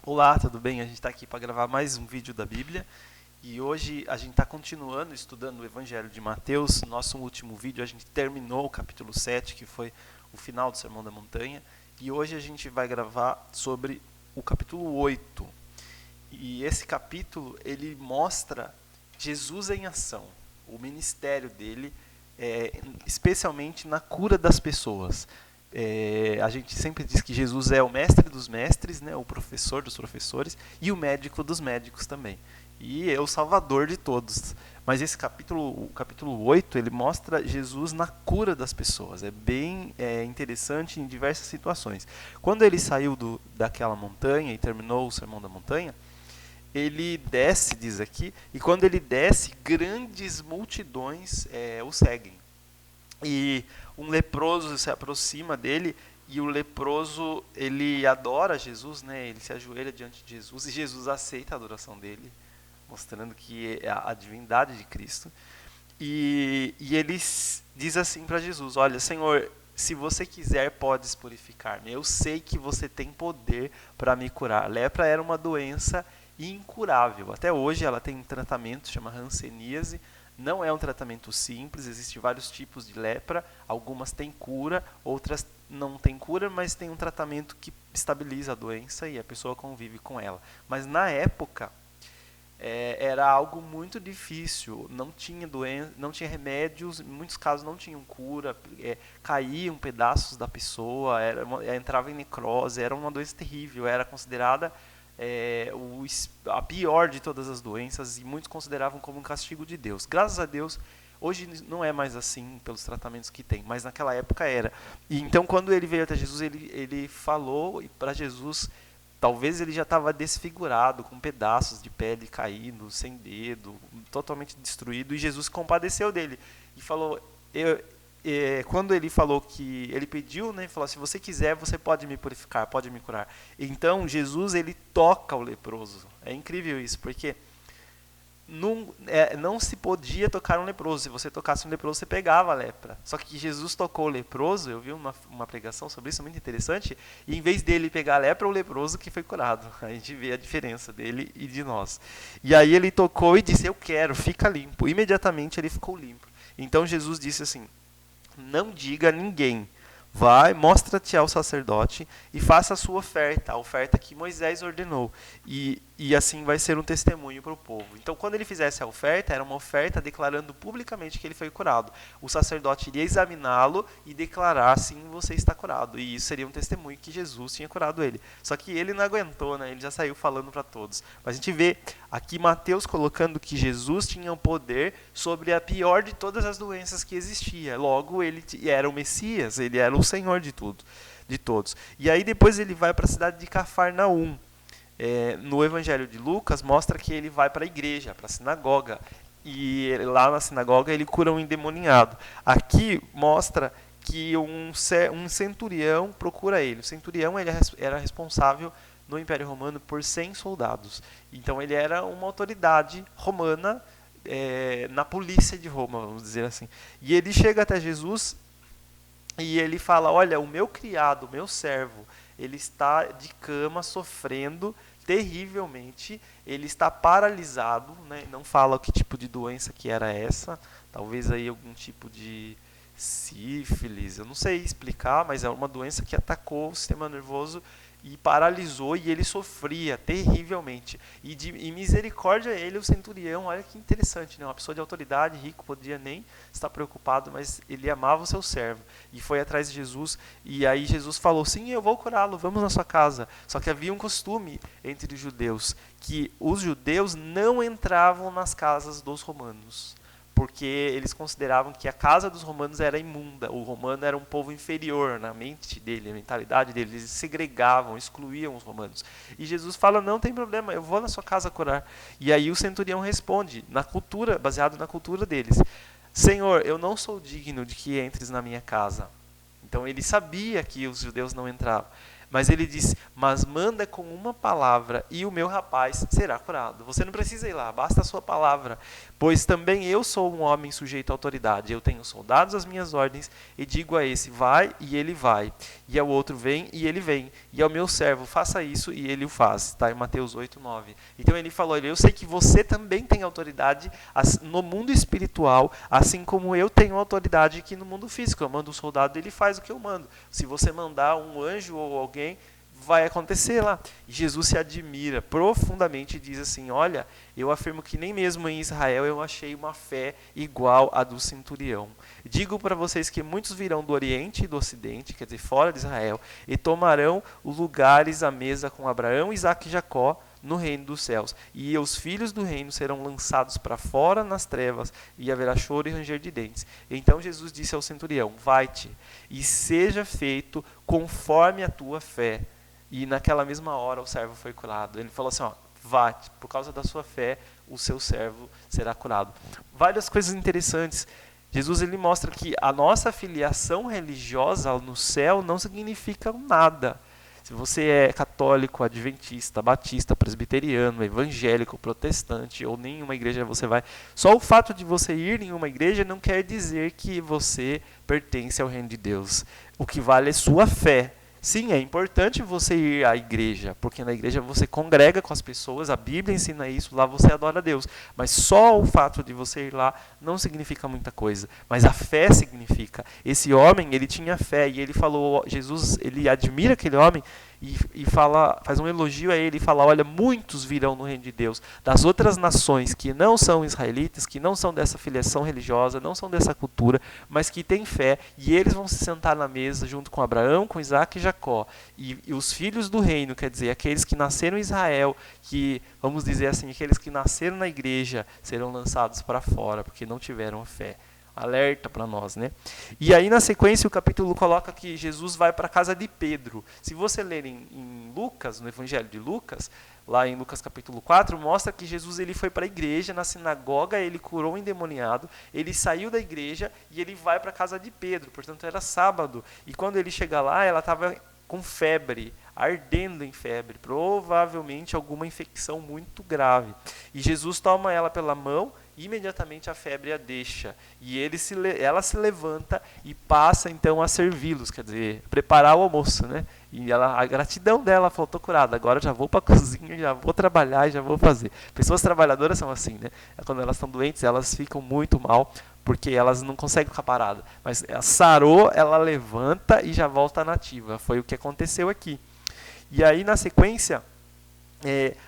Olá, tudo bem? A gente está aqui para gravar mais um vídeo da Bíblia e hoje a gente está continuando estudando o Evangelho de Mateus. Nosso último vídeo a gente terminou o capítulo 7, que foi o final do Sermão da Montanha, e hoje a gente vai gravar sobre o capítulo 8. E esse capítulo ele mostra Jesus em ação, o ministério dele, especialmente na cura das pessoas. A gente sempre diz que Jesus é o mestre dos mestres, né, o professor dos professores e o médico dos médicos também. E é o salvador de todos. Mas esse capítulo, o capítulo 8, ele mostra Jesus na cura das pessoas. É bem interessante em diversas situações. Quando ele saiu daquela montanha e terminou o Sermão da Montanha, ele desce, diz aqui, e quando ele desce, grandes multidões o seguem. E um leproso se aproxima dele e o leproso ele adora Jesus, né? Ele se ajoelha diante de Jesus e Jesus aceita a adoração dele, mostrando que é a divindade de Cristo. E ele diz assim para Jesus: Olha, Senhor, se você quiser, podes purificar-me. Eu sei que você tem poder para me curar. A lepra era uma doença incurável. Até hoje ela tem um tratamento, chama hanseníase. Não é um tratamento simples, existem vários tipos de lepra. Algumas têm cura, outras não têm cura, mas tem um tratamento que estabiliza a doença e a pessoa convive com ela. Mas na época era algo muito difícil, não tinha doença, não tinha remédios, em muitos casos não tinham cura, caíam pedaços da pessoa, entrava em necrose, era uma doença terrível, era considerada a pior de todas as doenças e muitos consideravam como um castigo de Deus. Graças a Deus, hoje não é mais assim pelos tratamentos que tem, mas naquela época era. E então quando ele veio até Jesus, ele falou para Jesus. Talvez ele já estava desfigurado, com pedaços de pele caindo, sem dedo, totalmente destruído, e Jesus compadeceu dele e falou, quando ele falou que ele pediu, né, falou: se você quiser, você pode me purificar, pode me curar. Então Jesus ele toca o leproso. É incrível isso, porque não se podia tocar um leproso. Se você tocasse um leproso, você pegava a lepra. Só que Jesus tocou o leproso, eu vi uma pregação sobre isso, muito interessante, e em vez dele pegar a lepra, o leproso que foi curado. A gente vê a diferença dele e de nós. E aí ele tocou e disse: eu quero, fica limpo. Imediatamente ele ficou limpo. Então Jesus disse assim: não diga a ninguém. Vai, mostra-te ao sacerdote e faça a sua oferta, a oferta que Moisés ordenou. E assim vai ser um testemunho para o povo. Então, quando ele fizesse a oferta, era uma oferta declarando publicamente que ele foi curado. O sacerdote iria examiná-lo e declarar: sim, você está curado. E isso seria um testemunho que Jesus tinha curado ele. Só que ele não aguentou, né? Ele já saiu falando para todos. Mas a gente vê aqui Mateus colocando que Jesus tinha o poder sobre a pior de todas as doenças que existia. Logo, ele era o Messias, ele era o Senhor de tudo, de todos. E aí depois ele vai para a cidade de Cafarnaum. No Evangelho de Lucas mostra que ele vai para a igreja, para a sinagoga, e lá na sinagoga ele cura um endemoniado. Aqui mostra que um centurião procura ele. O centurião ele era responsável no Império Romano por 100 soldados. Então ele era uma autoridade romana na polícia de Roma, vamos dizer assim. E ele chega até Jesus e ele fala: olha, o meu criado, o meu servo, ele está de cama sofrendo terrivelmente, ele está paralisado, né? Não fala que tipo de doença que era essa, talvez aí algum tipo de sífilis, eu não sei explicar, mas é uma doença que atacou o sistema nervoso e paralisou, e ele sofria terrivelmente. E misericórdia ele, o centurião, olha que interessante, né? Uma pessoa de autoridade, rico, podia nem estar preocupado, mas ele amava o seu servo e foi atrás de Jesus. E aí Jesus falou: sim, eu vou curá-lo, vamos na sua casa. Só que havia um costume entre os judeus, que os judeus não entravam nas casas dos romanos, porque eles consideravam que a casa dos romanos era imunda. O romano era um povo inferior na mente dele, na mentalidade dele. Eles segregavam, excluíam os romanos. E Jesus fala: não tem problema, eu vou na sua casa curar. E aí o centurião responde, na cultura, baseado na cultura deles: Senhor, eu não sou digno de que entres na minha casa. Então ele sabia que os judeus não entravam. Mas ele disse, mas manda com uma palavra e o meu rapaz será curado. Você não precisa ir lá, basta a sua palavra. Pois também eu sou um homem sujeito à autoridade. Eu tenho soldados às minhas ordens e digo a esse, vai, e ele vai. E ao outro, vem, e ele vem. E ao meu servo, faça isso, e ele o faz. Está em Mateus 8:9. Então ele falou, eu sei que você também tem autoridade no mundo espiritual, assim como eu tenho autoridade aqui no mundo físico. Eu mando um soldado, ele faz o que eu mando. Se você mandar um anjo ou alguém, vai acontecer lá. E Jesus se admira profundamente e diz assim, olha, eu afirmo que nem mesmo em Israel eu achei uma fé igual à do centurião. Digo para vocês que muitos virão do Oriente e do Ocidente, quer dizer, fora de Israel, e tomarão lugares à mesa com Abraão, Isaque e Jacó, no reino dos céus. E os filhos do reino serão lançados para fora nas trevas, e haverá choro e ranger de dentes. Então Jesus disse ao centurião, vai-te, e seja feito conforme a tua fé. E naquela mesma hora o servo foi curado. Ele falou assim, ó, vá-te, por causa da sua fé, o seu servo será curado. Várias coisas interessantes. Jesus ele mostra que a nossa filiação religiosa no céu não significa nada. Se você é católico, adventista, batista, presbiteriano, evangélico, protestante ou nenhuma igreja você vai, só o fato de você ir em uma igreja não quer dizer que você pertence ao reino de Deus. O que vale é sua fé. Sim, é importante você ir à igreja, porque na igreja você congrega com as pessoas, a Bíblia ensina isso, lá você adora a Deus. Mas só o fato de você ir lá não significa muita coisa, mas a fé significa. Esse homem, ele tinha fé e ele falou, Jesus, ele admira aquele homem e fala, faz um elogio a ele e fala, olha, muitos virão no reino de Deus, das outras nações que não são israelitas, que não são dessa filiação religiosa, não são dessa cultura, mas que têm fé, e eles vão se sentar na mesa junto com Abraão, com Isaque e Jacó, e os filhos do reino, quer dizer, aqueles que nasceram em Israel, que, vamos dizer assim, aqueles que nasceram na igreja, serão lançados para fora, porque não tiveram fé. Alerta para nós, né? E aí na sequência o capítulo coloca que Jesus vai para a casa de Pedro. Se você ler em Lucas, no Evangelho de Lucas, lá em Lucas capítulo 4, mostra que Jesus ele foi para a igreja, na sinagoga, ele curou um endemoniado, ele saiu da igreja e ele vai para a casa de Pedro, portanto era sábado. E quando ele chega lá, ela estava com febre, ardendo em febre, provavelmente alguma infecção muito grave. E Jesus toma ela pela mão, imediatamente a febre a deixa, e ela se levanta e passa então a servi-los, quer dizer, preparar o almoço, né? E a gratidão dela, falou, estou curada, agora já vou para a cozinha, já vou trabalhar e já vou fazer. Pessoas trabalhadoras são assim, né? Quando elas estão doentes, elas ficam muito mal, porque elas não conseguem ficar paradas. Mas ela sarou, ela levanta e já volta nativa. Foi o que aconteceu aqui. E aí, na sequência,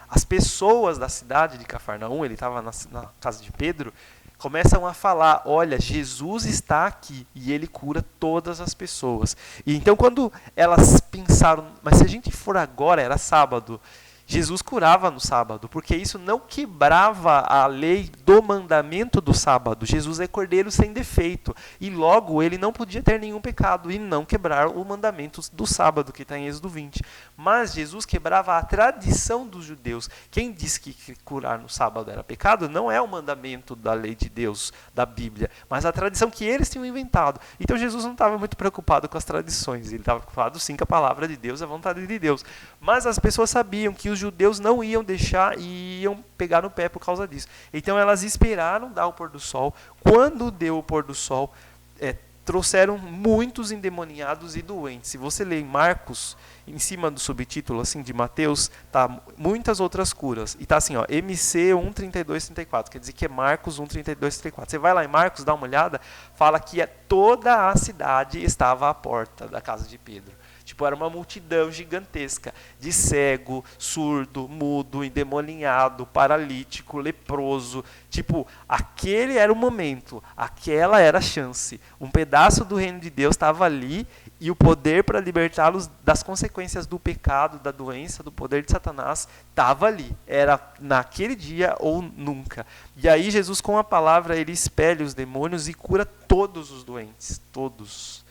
as pessoas da cidade de Cafarnaum, ele estava na casa de Pedro, começam a falar, olha, Jesus está aqui e ele cura todas as pessoas. E então quando elas pensaram, mas se a gente for agora, era sábado, Jesus curava no sábado, porque isso não quebrava a lei do mandamento do sábado. Jesus é cordeiro sem defeito, e logo ele não podia ter nenhum pecado e não quebrar o mandamento do sábado, que está em Êxodo 20. Mas Jesus quebrava a tradição dos judeus. Quem disse que curar no sábado era pecado não é o mandamento da lei de Deus, da Bíblia, mas a tradição que eles tinham inventado. Então Jesus não estava muito preocupado com as tradições, ele estava preocupado sim com a palavra de Deus, a vontade de Deus. Mas as pessoas sabiam que os judeus não iam deixar e iam pegar no pé por causa disso. Então elas esperaram dar o pôr do sol. Quando deu o pôr do sol, trouxeram muitos endemoniados e doentes. Se você ler em Marcos, em cima do subtítulo assim de Mateus, tá muitas outras curas. E tá assim, ó, MC 1:32-34, quer dizer que é Marcos 1:32-34. Você vai lá em Marcos, dá uma olhada, fala que toda a cidade estava à porta da casa de Pedro. Tipo, era uma multidão gigantesca de cego, surdo, mudo, endemoniado, paralítico, leproso. Tipo, aquele era o momento, aquela era a chance. Um pedaço do reino de Deus estava ali e o poder para libertá-los das consequências do pecado, da doença, do poder de Satanás, estava ali. Era naquele dia ou nunca. E aí Jesus, com a palavra, ele expele os demônios e cura todos os doentes, todos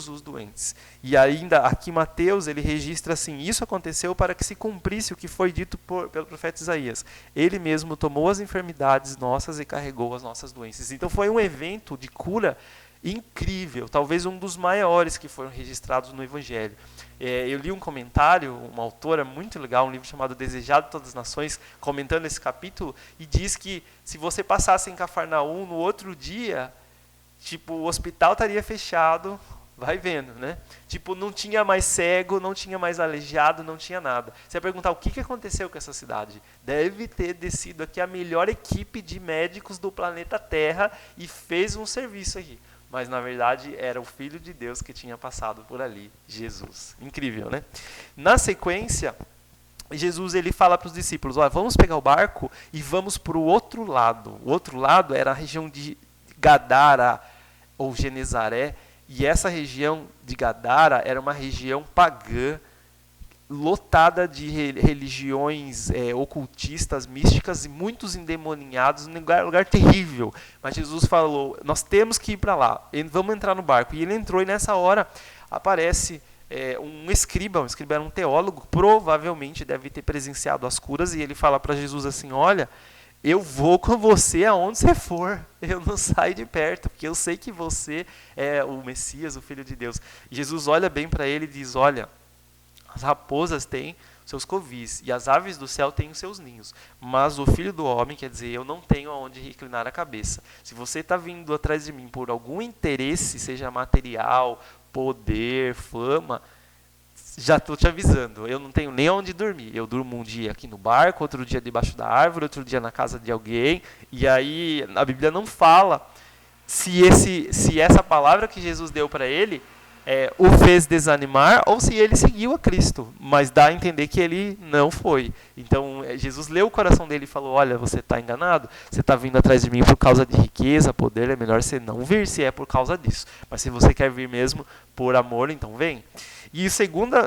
os doentes. E ainda aqui Mateus, ele registra assim, isso aconteceu para que se cumprisse o que foi dito pelo profeta Isaías. Ele mesmo tomou as enfermidades nossas e carregou as nossas doenças. Então foi um evento de cura incrível, talvez um dos maiores que foram registrados no Evangelho. Eu li um comentário, uma autora muito legal, um livro chamado Desejado de Todas as Nações, comentando esse capítulo, e diz que se você passasse em Cafarnaum no outro dia, tipo, o hospital estaria fechado, vai vendo, né? Tipo, não tinha mais cego, não tinha mais aleijado, não tinha nada. Você vai perguntar o que aconteceu com essa cidade? Deve ter descido aqui a melhor equipe de médicos do planeta Terra e fez um serviço aqui. Mas, na verdade, era o Filho de Deus que tinha passado por ali, Jesus. Incrível, né? Na sequência, Jesus ele fala para os discípulos, olha, vamos pegar o barco e vamos para o outro lado. O outro lado era a região de Gadara ou Genezaré, e essa região de Gadara era uma região pagã, lotada de religiões ocultistas, místicas e muitos endemoniados, um lugar terrível. Mas Jesus falou, nós temos que ir para lá, vamos entrar no barco. E ele entrou, e nessa hora aparece um escriba era um teólogo, provavelmente deve ter presenciado as curas, e ele fala para Jesus assim, olha, eu vou com você aonde você for, eu não saio de perto, porque eu sei que você é o Messias, o Filho de Deus. E Jesus olha bem para ele e diz, olha, as raposas têm seus covis e as aves do céu têm os seus ninhos, mas o Filho do Homem, quer dizer, eu não tenho aonde reclinar a cabeça. Se você está vindo atrás de mim por algum interesse, seja material, poder, fama, já estou te avisando, eu não tenho nem onde dormir. Eu durmo um dia aqui no barco, outro dia debaixo da árvore, outro dia na casa de alguém. E aí a Bíblia não fala se essa palavra que Jesus deu para ele o fez desanimar ou se ele seguiu a Cristo. Mas dá a entender que ele não foi. Então Jesus leu o coração dele e falou, olha, você está enganado, você está vindo atrás de mim por causa de riqueza, poder, é melhor você não vir se é por causa disso. Mas se você quer vir mesmo por amor, então vem. E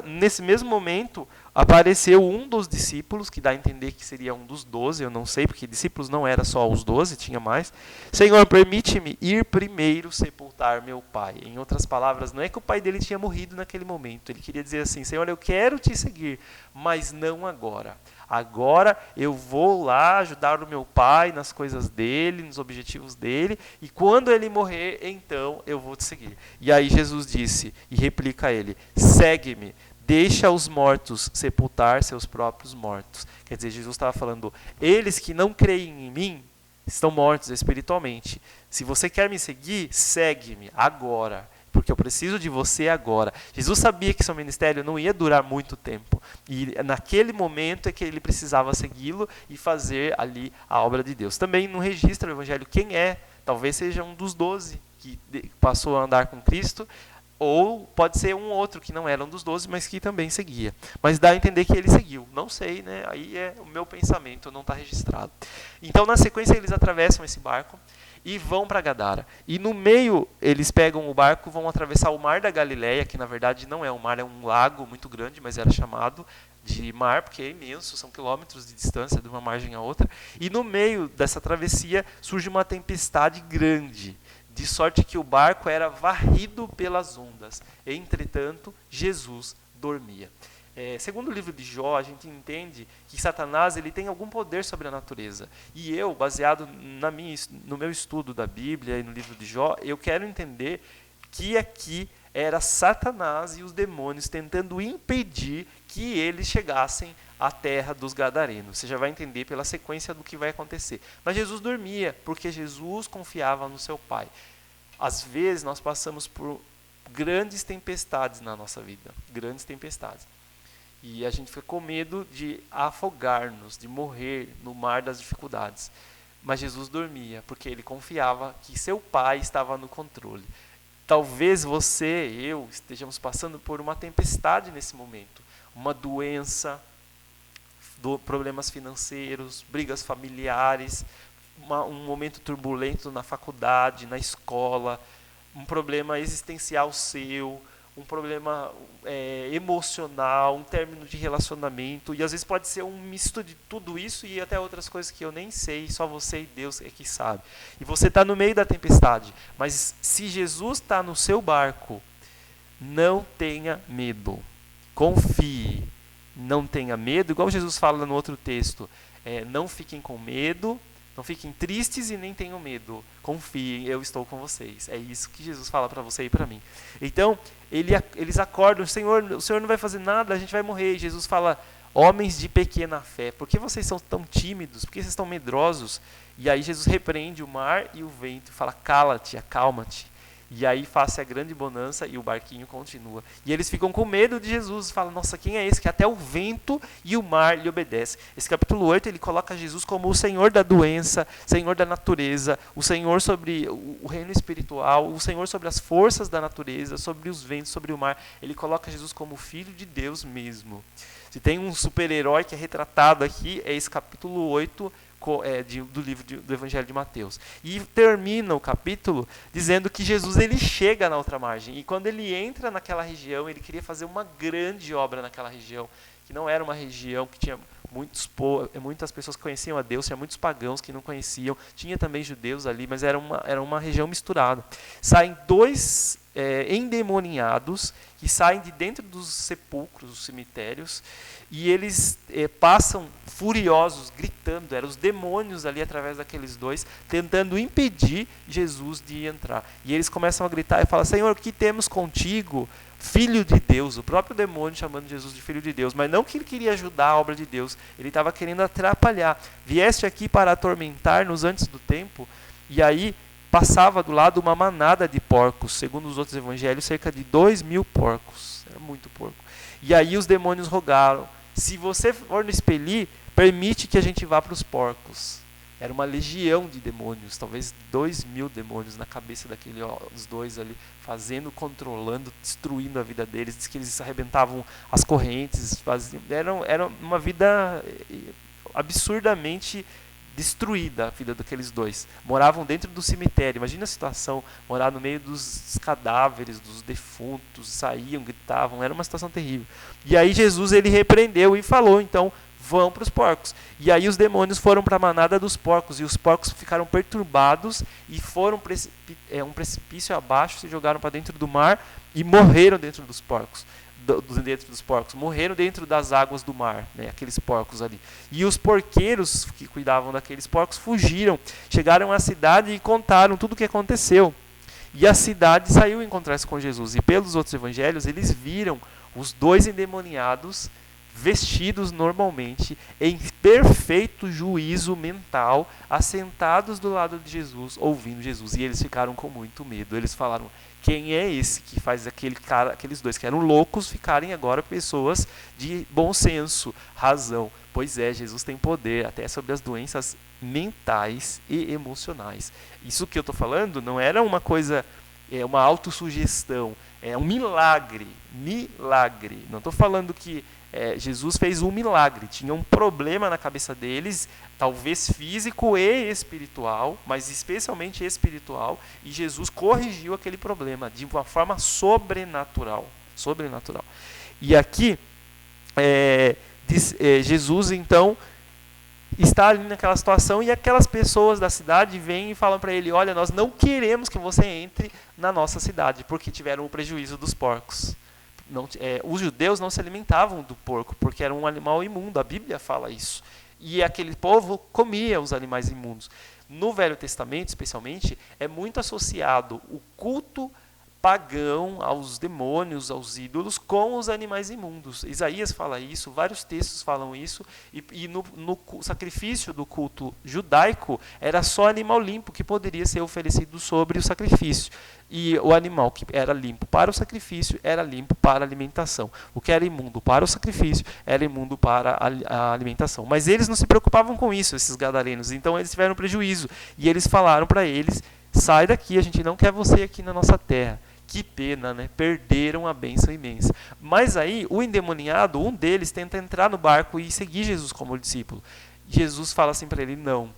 nesse mesmo momento, apareceu um dos discípulos, que dá a entender que seria um dos 12, eu não sei, porque discípulos não era só os 12, tinha mais. Senhor, permite-me ir primeiro sepultar meu pai. Em outras palavras, não é que o pai dele tinha morrido naquele momento. Ele queria dizer assim, Senhor, eu quero te seguir, mas não agora. Agora eu vou lá ajudar o meu pai nas coisas dele, nos objetivos dele, e quando ele morrer, então eu vou te seguir. E aí Jesus disse, e replica a ele, segue-me, deixa os mortos sepultar seus próprios mortos. Quer dizer, Jesus estava falando, eles que não creem em mim estão mortos espiritualmente. Se você quer me seguir, segue-me agora, porque eu preciso de você agora. Jesus sabia que seu ministério não ia durar muito tempo. E naquele momento é que ele precisava segui-lo e fazer ali a obra de Deus. Também não registra o Evangelho quem é. Talvez seja um dos 12 que passou a andar com Cristo. Ou pode ser um outro que não era um dos 12, mas que também seguia. Mas dá a entender que ele seguiu. Não sei, né? Aí é o meu pensamento, não está registrado. Então, na sequência, eles atravessam esse barco e vão para Gadara. E no meio, eles pegam o barco, vão atravessar o Mar da Galileia, que na verdade não é um mar, é um lago muito grande, mas era chamado de mar, porque é imenso, são quilômetros de distância de uma margem a outra. E no meio dessa travessia surge uma tempestade grande, de sorte que o barco era varrido pelas ondas. Entretanto, Jesus dormia. Segundo o livro de Jó, a gente entende que Satanás ele tem algum poder sobre a natureza. E eu, baseado no meu estudo da Bíblia e no livro de Jó, eu quero entender que aqui era Satanás e os demônios tentando impedir que eles chegassem à terra dos Gadarenos. Você já vai entender pela sequência do que vai acontecer. Mas Jesus dormia, porque Jesus confiava no seu Pai. Às vezes nós passamos por grandes tempestades na nossa vida, grandes tempestades. E a gente fica com medo de afogar-nos, de morrer no mar das dificuldades. Mas Jesus dormia, porque ele confiava que seu Pai estava no controle. Talvez você, eu, estejamos passando por uma tempestade nesse momento. Uma doença, problemas financeiros, brigas familiares, um momento turbulento na faculdade, na escola, um problema existencial seu, um problema emocional, um término de relacionamento, e às vezes pode ser um misto de tudo isso e até outras coisas que eu nem sei, só você e Deus é que sabe. E você está no meio da tempestade, mas se Jesus está no seu barco, não tenha medo, confie, não tenha medo, igual Jesus fala no outro texto, não fiquem com medo, Não fiquem tristes e nem tenham medo. Confiem, eu estou com vocês. É isso que Jesus fala para você e para mim. Então, eles acordam, o Senhor não vai fazer nada, a gente vai morrer. E Jesus fala, homens de pequena fé, por que vocês são tão tímidos? Por que vocês estão medrosos? E aí Jesus repreende o mar e o vento e fala, cala-te, acalma-te. E aí faz-se a grande bonança e o barquinho continua. E eles ficam com medo de Jesus. Falam, nossa, quem é esse que até o vento e o mar lhe obedecem? Esse capítulo 8, ele coloca Jesus como o Senhor da doença, Senhor da natureza, o Senhor sobre o reino espiritual, o Senhor sobre as forças da natureza, sobre os ventos, sobre o mar. Ele coloca Jesus como o Filho de Deus mesmo. Se tem um super-herói que é retratado aqui, é esse capítulo 8, do livro do Evangelho de Mateus. E termina o capítulo dizendo que Jesus ele chega na outra margem. E quando ele entra naquela região, ele queria fazer uma grande obra naquela região, que não era uma região que tinha muitas pessoas que conheciam a Deus, tinha muitos pagãos que não conheciam, tinha também judeus ali, mas era uma região misturada. Saem dois endemoniados que saem de dentro dos sepulcros, dos cemitérios, e eles passam furiosos, gritando. Eram os demônios ali através daqueles dois, tentando impedir Jesus de entrar. E eles começam a gritar e falam, Senhor, o que temos contigo? Filho de Deus, o próprio demônio chamando Jesus de Filho de Deus, mas não que ele queria ajudar a obra de Deus, ele estava querendo atrapalhar. Vieste aqui para atormentar-nos antes do tempo, e aí passava do lado uma manada de porcos, segundo os outros evangelhos, cerca de 2.000 porcos, era muito porco. E aí os demônios rogaram, se você for nos expelir, permite que a gente vá para os porcos. Era uma legião de demônios, talvez 2.000 demônios na cabeça dos dois ali, fazendo, controlando, destruindo a vida deles. Diz que eles arrebentavam as correntes, era uma vida absurdamente destruída, a vida daqueles dois. Moravam dentro do cemitério, imagina a situação, morar no meio dos cadáveres, dos defuntos, saíam, gritavam, era uma situação terrível. E aí Jesus ele repreendeu e falou, então, vão para os porcos. E aí os demônios foram para a manada dos porcos, e os porcos ficaram perturbados e foram um precipício abaixo, se jogaram para dentro do mar e morreram dentro dos porcos. Morreram dentro das águas do mar, né, aqueles porcos ali. E os porqueiros que cuidavam daqueles porcos fugiram, chegaram à cidade e contaram tudo o que aconteceu. E a cidade saiu encontrar-se com Jesus. E pelos outros evangelhos, eles viram os dois endemoniados vestidos normalmente, em perfeito juízo mental, assentados do lado de Jesus, ouvindo Jesus. E eles ficaram com muito medo. Eles falaram, quem é esse que faz aqueles dois que eram loucos ficarem agora pessoas de bom senso, razão? Pois é, Jesus tem poder até sobre as doenças mentais e emocionais. Isso que eu estou falando não era uma coisa, uma autossugestão, é um milagre. Não estou falando que Jesus fez um milagre, tinha um problema na cabeça deles, talvez físico e espiritual, mas especialmente espiritual, e Jesus corrigiu aquele problema de uma forma sobrenatural. E aqui, Jesus então está ali naquela situação, e aquelas pessoas da cidade vêm e falam para ele, olha, nós não queremos que você entre na nossa cidade, porque tiveram o prejuízo dos porcos. Os judeus não se alimentavam do porco, porque era um animal imundo, a Bíblia fala isso. E aquele povo comia os animais imundos. No Velho Testamento, especialmente, é muito associado o culto pagão aos demônios, aos ídolos, com os animais imundos. Isaías fala isso, vários textos falam isso, e no sacrifício do culto judaico, era só animal limpo que poderia ser oferecido sobre o sacrifício. E o animal que era limpo para o sacrifício, era limpo para a alimentação. O que era imundo para o sacrifício, era imundo para a alimentação. Mas eles não se preocupavam com isso, esses gadarenos, então eles tiveram prejuízo. E eles falaram para eles, sai daqui, a gente não quer você aqui na nossa terra. Que pena, né? Perderam a bênção imensa. Mas aí, o endemoniado, um deles, tenta entrar no barco e seguir Jesus como discípulo. Jesus fala assim para ele, não.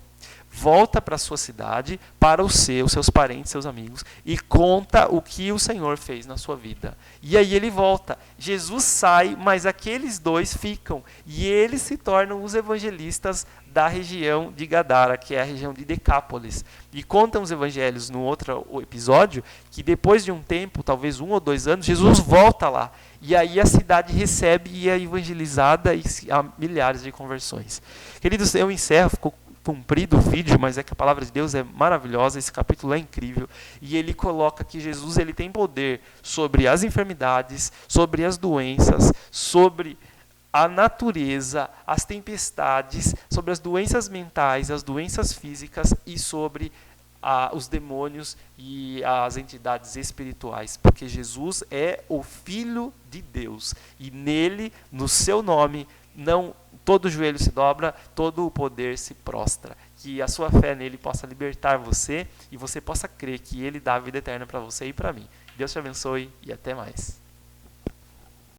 Volta para a sua cidade, para os seus parentes, seus amigos, e conta o que o Senhor fez na sua vida. E aí ele volta. Jesus sai, mas aqueles dois ficam. E eles se tornam os evangelistas da região de Gadara, que é a região de Decápolis. E contam os evangelhos no outro episódio, que depois de um tempo, talvez 1 ou 2 anos, Jesus volta lá. E aí a cidade recebe e é evangelizada e há milhares de conversões. Queridos, eu encerro, ficou comprido o vídeo, mas é que a palavra de Deus é maravilhosa, esse capítulo é incrível, e ele coloca que Jesus ele tem poder sobre as enfermidades, sobre as doenças, sobre a natureza, as tempestades, sobre as doenças mentais, as doenças físicas e sobre os demônios e as entidades espirituais, porque Jesus é o Filho de Deus e nele, no seu nome, não todo joelho se dobra, todo o poder se prostra. Que a sua fé nele possa libertar você e você possa crer que ele dá a vida eterna para você e para mim. Deus te abençoe e até mais.